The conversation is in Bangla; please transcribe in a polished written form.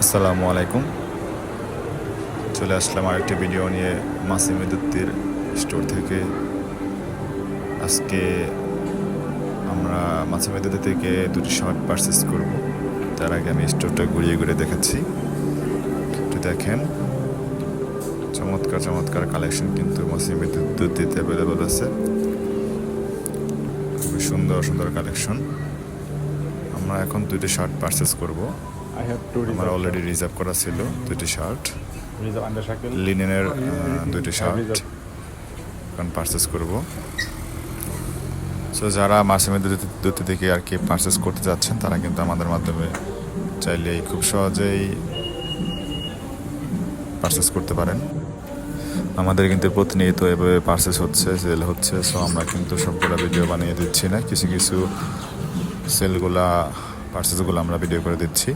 আসসালামু আলাইকুম। চলে আসলাম আরেকটি ভিডিও নিয়ে মাসিম দত্তির স্টোর থেকে। আজকে আমরা মাসিম দত্তি থেকে দুটি শার্ট পারচেস করব। তার আগে আমি স্টোরটা ঘুরিয়ে ঘুরে দেখাচ্ছি। একটু দেখেন, চমৎকার চমৎকার কালেকশন কিন্তু মাসিম দত্তিতে অ্যাভেলেবল আছে। খুবই সুন্দর সুন্দর কালেকশন। আমরা এখন দুটি শার্ট পারচেস করব। আমার অলরেডি রিজার্ভ করা ছিল দুটি শার্ট, লিনেনের দুটি শার্ট এখন পারচেস করব। সো যারা মাসিমের দত্তি থেকে আর কি পারচেস করতে যাচ্ছেন তারা কিন্তু আমাদের মাধ্যমে চাইলেই খুব সহজেই পারচেস করতে পারেন। আমাদের কিন্তু প্রতিনিয়ত এভাবে পারচেস হচ্ছে, সেল হচ্ছে। সো আমরা কিন্তু সবগুলো ভিডিও বানিয়ে দিচ্ছি না, কিছু কিছু সেলগুলা পারচেসগুলো আমরা ভিডিও করে দিচ্ছি।